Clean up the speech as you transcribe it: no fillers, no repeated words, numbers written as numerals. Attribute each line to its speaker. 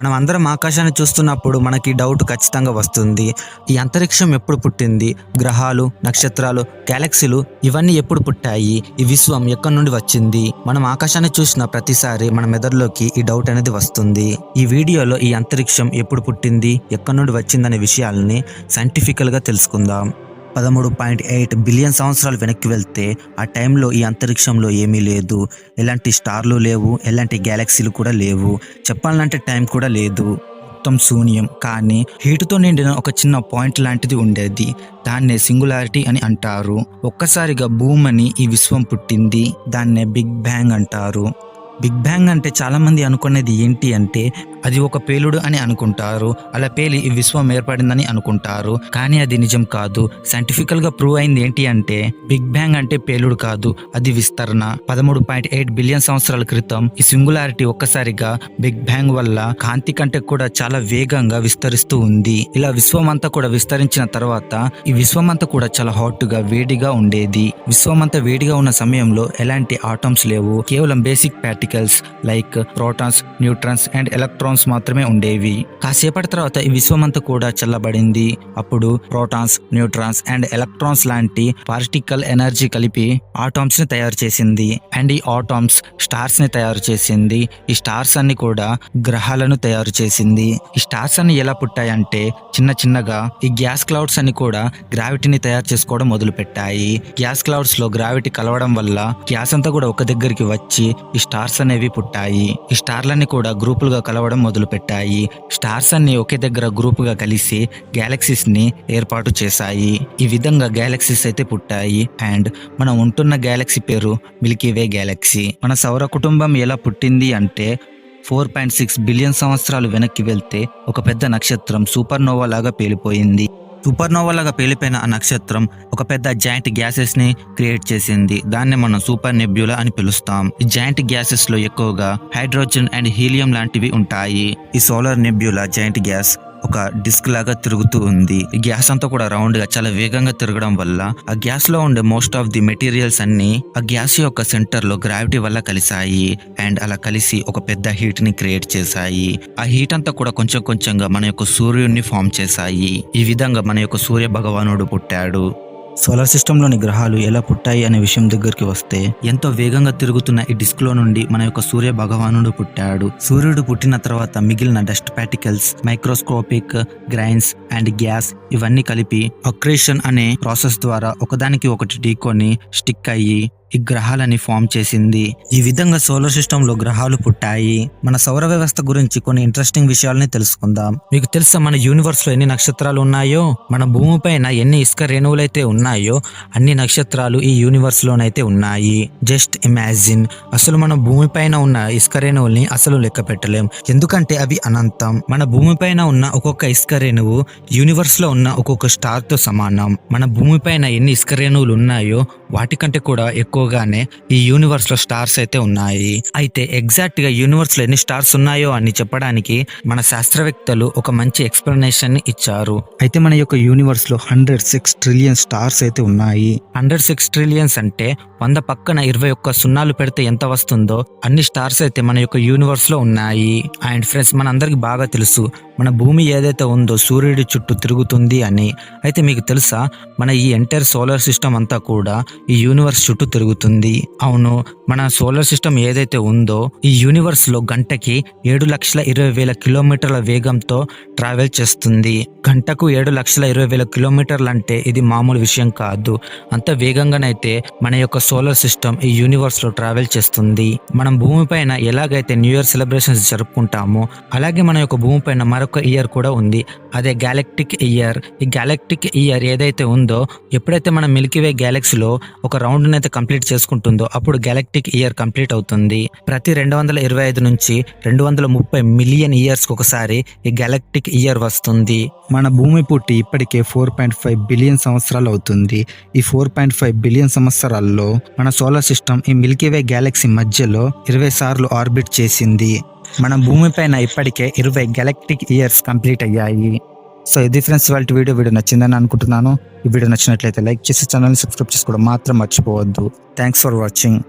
Speaker 1: మనం అందరం ఆకాశాన్ని చూస్తున్నప్పుడు మనకి డౌట్ ఖచ్చితంగా వస్తుంది. ఈ అంతరిక్షం ఎప్పుడు పుట్టింది? గ్రహాలు, నక్షత్రాలు, గ్యాలక్సీలు ఇవన్నీ ఎప్పుడు పుట్టాయి? ఈ విశ్వం ఎక్కడి నుండి వచ్చింది? మనం ఆకాశాన్ని చూసిన ప్రతిసారి మన మెదడులోకి ఈ డౌట్ అనేది వస్తుంది. ఈ వీడియోలో ఈ అంతరిక్షం ఎప్పుడు పుట్టింది, ఎక్కడి నుండి వచ్చిందనే విషయాలని సైంటిఫికల్గా తెలుసుకుందాం. 13.8 బిలియన్ సంవత్సరాలు వెనక్కి వెళ్తే ఆ టైంలో ఈ అంతరిక్షంలో ఏమీ లేదు. ఎలాంటి స్టార్లు లేవు, ఎలాంటి గ్యాలక్సీలు కూడా లేవు. చెప్పాలంటే టైం కూడా లేదు. మొత్తం శూన్యం. కానీ హీటుతో నిండిన ఒక చిన్న పాయింట్ లాంటిది ఉండేది. దాన్నే సింగులారిటీ అని అంటారు. ఒక్కసారిగా బూమ్ అని ఈ విశ్వం పుట్టింది. దాన్నే బిగ్ బ్యాంగ్ అంటారు. బిగ్ బ్యాంగ్ అంటే చాలా మంది అనుకునేది ఏంటి అంటే అది ఒక పేలుడు అని అనుకుంటారు. అలా పేలి ఈ విశ్వం ఏర్పడిందని అనుకుంటారు. కానీ అది నిజం కాదు. సైంటిఫికల్ గా ప్రూవ్ అయింది ఏంటి అంటే బిగ్ బ్యాంగ్ అంటే పేలుడు కాదు, అది విస్తరణ. 13.8 బిలియన్ సంవత్సరాల క్రితం ఈ సింగులారిటీ ఒక్కసారిగా బిగ్ బ్యాంగ్ వల్ల కాంతి కంటే కూడా చాలా వేగంగా విస్తరిస్తూ ఉంది. ఇలా విశ్వం అంతా కూడా విస్తరించిన తర్వాత ఈ విశ్వం అంతా కూడా చాలా హాట్ గా వేడిగా ఉండేది. విశ్వం అంతా వేడిగా ఉన్న సమయంలో ఎలాంటి ఆటమ్స్ లేవు. కేవలం basic particles like protons, neutrons and electrons మాత్రమే ఉండేవి. కాసేపటి తర్వాత ఈ విశ్వం అంతా కూడా చల్లబడింది. అప్పుడు ప్రోటాన్స్, న్యూట్రాన్స్ అండ్ ఎలక్ట్రాన్స్ లాంటి పార్టికల్ ఎనర్జీ కలిపి ఆటమ్స్ ని తయారు చేసింది. అండ్ ఈ ఆటమ్స్ స్టార్స్ ని తయారు చేసింది. ఈ స్టార్స్ అన్ని కూడా గ్రహాలను తయారు చేసింది. ఈ స్టార్స్ అన్ని ఎలా పుట్టాయంటే చిన్న చిన్నగా ఈ గ్యాస్ క్లౌడ్స్ అన్ని కూడా గ్రావిటీని తయారు చేసుకోవడం మొదలు పెట్టాయి. గ్యాస్ క్లౌడ్స్ లో గ్రావిటీ కలవడం వల్ల గ్యాస్ అంతా కూడా ఒక దగ్గరికి వచ్చి ఈ స్టార్స్ అనేవి పుట్టాయి. ఈ స్టార్లన్నీ కూడా గ్రూపులుగా కలవడం మొదలు పెట్టాయి. స్టార్స్ అన్ని ఒకే దగ్గర గ్రూప్ గా కలిసి గ్యాలక్సీస్ ని ఏర్పాటు చేశాయి. ఈ విధంగా గ్యాలక్సీస్ అయితే పుట్టాయి. అండ్ మనం ఉంటున్న గ్యాలక్సీ పేరు మిల్కీవే గ్యాలక్సీ. మన సౌర కుటుంబం ఎలా పుట్టింది అంటే 4.6 బిలియన్ సంవత్సరాలు వెనక్కి వెళ్తే ఒక పెద్ద నక్షత్రం సూపర్నోవా లాగా పేలిపోయింది. సూపర్నోవా లాగా పేలిపోయిన ఆ నక్షత్రం ఒక పెద్ద జాయింట్ గ్యాసెస్ ని క్రియేట్ చేసింది. దాన్ని మనం సూపర్ నెబ్యులా అని పిలుస్తాం. ఈ జాయింట్ గ్యాసెస్ లో ఎక్కువగా హైడ్రోజన్ అండ్ హీలియం లాంటివి ఉంటాయి. ఈ సోలార్ నెబ్యులా జాయింట్ గ్యాస్ ఒక డిస్క్ లాగా తిరుగుతూ ఉంది. ఈ గ్యాస్ అంతా కూడా రౌండ్ గా చాలా వేగంగా తిరగడం వల్ల ఆ గ్యాస్ లో ఉండే మోస్ట్ ఆఫ్ ది మెటీరియల్స్ అన్ని ఆ గ్యాస్ యొక్క సెంటర్ లో గ్రావిటీ వల్ల కలిసాయి. అండ్ అలా కలిసి ఒక పెద్ద హీట్ ని క్రియేట్ చేశాయి. ఆ హీట్ అంతా కూడా కొంచెం కొంచెంగా మన యొక్క సూర్యుడిని ఫామ్ చేశాయి. ఈ విధంగా మన యొక్క సూర్య భగవానుడు పుట్టాడు. సోలార్ సిస్టంలోని గ్రహాలు ఎలా పుట్టాయి అనే విషయం దగ్గరికి వస్తే ఎంతో వేగంగా తిరుగుతున్న ఈ డిస్క్ లో నుండి మన యొక్క సూర్య భగవానుడు పుట్టాడు. సూర్యుడు పుట్టిన తర్వాత మిగిలిన dust particles, microscopic grains and gas ఇవన్నీ కలిపి అక్రేషన్ అనే ప్రాసెస్ ద్వారా ఒకదానికి ఒకటి ఢీకొని స్టిక్ అయ్యి ఈ గ్రహాలని ఫామ్ చేసింది. ఈ విధంగా సోలార్ సిస్టమ్ లో గ్రహాలు పుట్టాయి. మన సౌర వ్యవస్థ గురించి కొన్ని ఇంట్రెస్టింగ్ విషయాలని తెలుసుకుందాం. మీకు తెలుసా మన యూనివర్స్ లో ఎన్ని నక్షత్రాలు ఉన్నాయో? మన భూమి పైన ఎన్ని ఇసుక రేణువులైతే ఉన్నాయో అన్ని నక్షత్రాలు ఈ యూనివర్స్ లోనైతే ఉన్నాయి. Just imagine. అసలు మన భూమి పైన ఉన్న ఇసుక రేణువుల్ని అసలు లెక్క పెట్టలేం, ఎందుకంటే అవి అనంతం. మన భూమి పైన ఉన్న ఒక్కొక్క ఇసుక రేణువు యూనివర్స్ లో ఉన్న ఒక్కొక్క స్టార్ తో సమానం. మన భూమి పైన ఎన్ని ఇసుక రేణువులు ఉన్నాయో వాటికంటే కూడా ఎక్కువగానే ఈ యూనివర్స్ లో స్టార్స్ అయితే ఉన్నాయి. అయితే ఎగ్జాక్ట్ గా యూనివర్స్ లో ఎన్ని స్టార్స్ ఉన్నాయో అని చెప్పడానికి మన శాస్త్రవేత్తలు ఒక మంచి ఎక్స్ప్లెనేషన్ ని ఇచ్చారు. అయితే మన యొక్క యూనివర్స్ లో 106 ట్రిలియన్ స్టార్స్ అయితే ఉన్నాయి. 106 ట్రిలియన్స్ అంటే 100 పక్కన 21 సున్నాలు పెడితే ఎంత వస్తుందో అన్ని స్టార్స్ అయితే మన యొక్క యూనివర్స్ లో ఉన్నాయి. అండ్ ఫ్రెండ్స్, మన అందరికి బాగా తెలుసు మన భూమి ఏదైతే ఉందో సూర్యుడి చుట్టూ తిరుగుతుంది అని. అయితే మీకు తెలుసా మన ఈ ఎంటైర్ సోలార్ సిస్టమ్ అంతా కూడా ఈ యూనివర్స్ చుట్టూ తిరుగుతుంది. అవును, మన సోలార్ సిస్టమ్ ఏదైతే ఉందో ఈ యూనివర్స్ లో గంటకి 7,20,000 కిలోమీటర్ల వేగంతో ట్రావెల్ చేస్తుంది. గంటకు 7,20,000 కిలోమీటర్లు అంటే ఇది మామూలు విషయం కాదు. అంత వేగంగానైతే మన యొక్క సోలార్ సిస్టమ్ ఈ యూనివర్స్ లో ట్రావెల్ చేస్తుంది. మనం భూమి పైన ఎలాగైతే న్యూ ఇయర్ సెలబ్రేషన్స్ జరుపుకుంటామో అలాగే మన యొక్క భూమి పైన మరొక ఇయర్ కూడా ఉంది. అదే గ్యాలక్టిక్ ఇయర్. ఈ గ్యాలక్టిక్ ఇయర్ ఏదైతే ఉందో ఎప్పుడైతే మన మిల్కీవే గ్యాలక్సీలో ఒక రౌండ్ అయితే కంప్లీట్ చేసుకుంటుందో అప్పుడు గ్యాలక్టిక్ ఇయర్ కంప్లీట్ అవుతుంది. ప్రతి 225 నుంచి 230 మిలియన్ ఇయర్స్ ఒకసారి ఈ గ్యాలక్టిక్ ఇయర్ వస్తుంది. మన భూమి పుట్టి ఇప్పటికే 4.5 బిలియన్ సంవత్సరాలు అవుతుంది. ఈ 4.5 బిలియన్ సంవత్సరాల్లో మన సోలార్ సిస్టమ్ ఈ మిల్కీవే గ్యాలక్సీ మధ్యలో 20 సార్లు ఆర్బిట్ చేసింది. మన భూమి పైన ఇప్పటికే 20 గ్యాలక్టిక్ ఇయర్స్ కంప్లీట్ అయ్యాయి. సో ఇది ఫ్రెండ్స్ వాళ్ళ వీడియో నచ్చిందని అనుకుంటున్నాను. ఈ వీడియో నచ్చినట్లయితే లైక్ చేసి ఛానల్ని సబ్స్క్రైబ్ చేసుకోవడం మాత్రం మర్చిపోవద్దు. Thanks for watching.